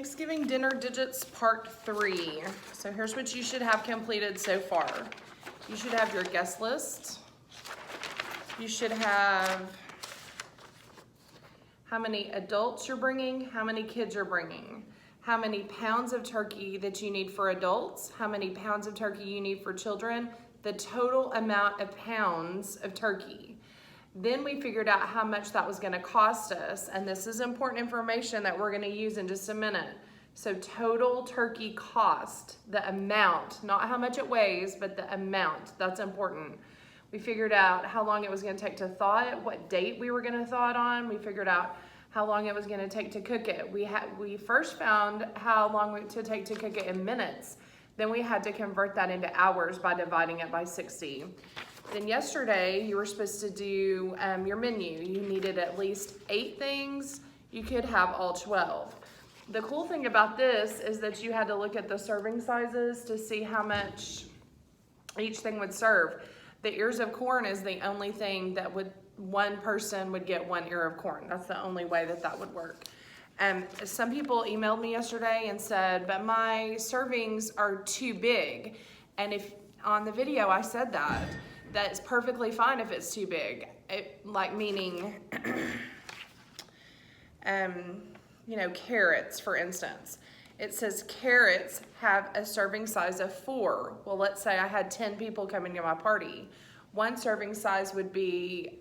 Thanksgiving dinner digits part 3. So here's what you should have completed so far. You should have your guest list. You should have how many adults you're bringing, how many kids you're bringing, how many pounds of turkey that you need for adults, how many pounds of turkey you need for children, the total amount of pounds of turkey. Then we figured out how much that was gonna cost us, and this is important information that we're gonna use in just a minute. So total turkey cost, the amount, not how much it weighs, but the amount, that's important. We figured out how long it was gonna take to thaw it, what date we were gonna thaw it on. We figured out how long it was gonna take to cook it. We first found how long it would take to cook it in minutes. Then we had to convert that into hours by dividing it by 60. Then yesterday, you were supposed to do your menu. You needed at least 8 things. You could have all 12. The cool thing about this is that you had to look at the serving sizes to see how much each thing would serve. The ears of corn is the only thing that one person would get 1 ear of corn. That's the only way that would work. Some people emailed me yesterday and said, but my servings are too big. And if on the video I said that's perfectly fine if it's too big. Meaning, carrots, for instance. It says carrots have a serving size of 4. Well, let's say I had 10 people coming to my party. 1 serving size would be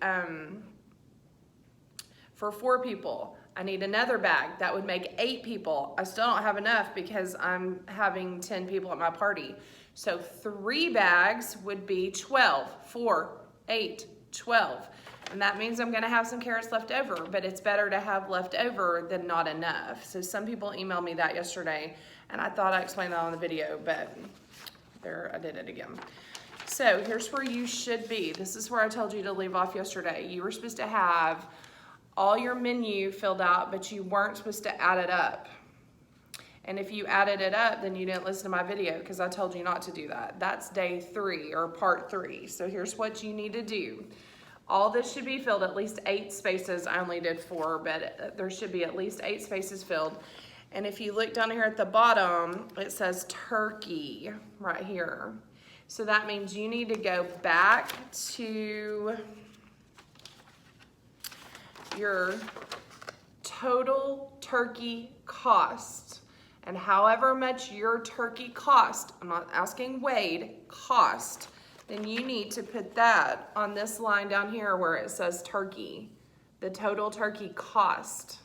for 4 people. I need another bag. That would make 8 people. I still don't have enough because I'm having 10 people at my party. So 3 bags would be 12, 4, 8, 12. And that means I'm gonna have some carrots left over, but it's better to have left over than not enough. So some people emailed me that yesterday, and I thought I explained that on the video, but there, I did it again. So here's where you should be. This is where I told you to leave off yesterday. You were supposed to have all your menu filled out, but you weren't supposed to add it up. And if you added it up, then you didn't listen to my video because I told you not to do that. That's day 3 or part 3. So here's what you need to do. All this should be filled, at least 8 spaces. I only did 4, but there should be at least 8 spaces filled. And if you look down here at the bottom, it says turkey right here. So that means you need to go back to your total turkey cost. And however much your turkey cost, I'm not asking weighed, cost, then you need to put that on this line down here where it says turkey, the total turkey cost.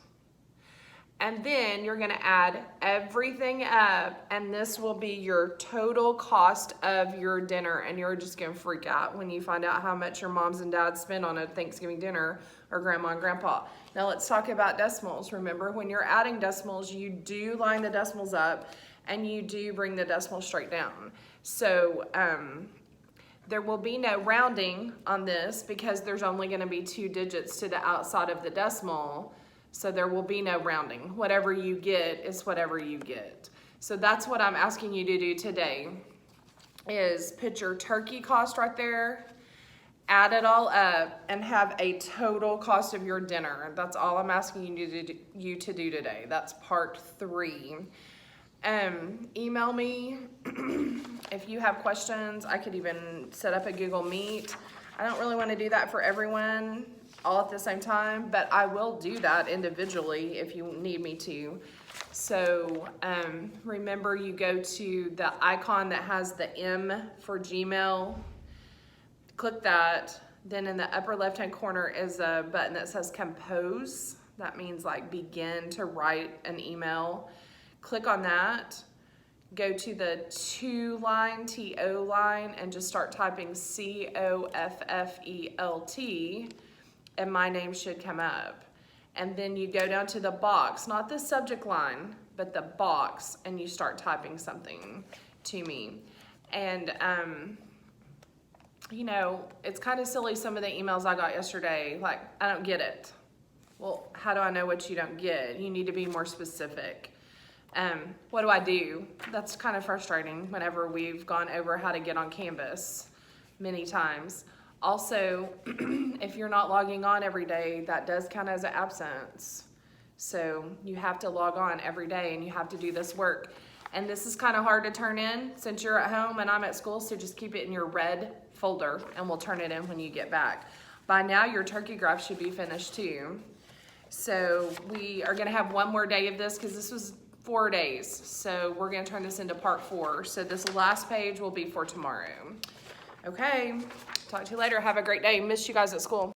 And then you're gonna add everything up, and this will be your total cost of your dinner, and you're just gonna freak out when you find out how much your moms and dads spend on a Thanksgiving dinner, or grandma and grandpa. Now let's talk about decimals. Remember, when you're adding decimals, you do line the decimals up, and you do bring the decimal straight down. So there will be no rounding on this because there's only gonna be 2 digits to the outside of the decimal. So there will be no rounding. Whatever you get is whatever you get. So that's what I'm asking you to do today, is put your turkey cost right there, add it all up, and have a total cost of your dinner. That's all I'm asking you to do today. That's part 3. Email me if you have questions. I could even set up a Google Meet. I don't really want to do that for everyone all at the same time, but I will do that individually if you need me to. So remember, you go to the icon that has the M for Gmail, click that, then in the upper left hand corner is a button that says compose. That means like begin to write an email. Click on that, go to the to line, T-O line, and just start typing C-O-F-F-E-L-T, and my name should come up. And then you go down to the box, not the subject line, but the box, and you start typing something to me. And it's kind of silly, some of the emails I got yesterday, like, I don't get it. Well, how do I know what you don't get? You need to be more specific. What do I do? That's kind of frustrating whenever we've gone over how to get on Canvas many times. Also, if you're not logging on every day, that does count as an absence. So you have to log on every day and you have to do this work. And this is kind of hard to turn in since you're at home and I'm at school, so just keep it in your red folder and we'll turn it in when you get back. By now your turkey graph should be finished too. So we are gonna have one more day of this because this was 4 days. So we're gonna turn this into part 4. So this last page will be for tomorrow. Okay, talk to you later. Have a great day. Miss you guys at school.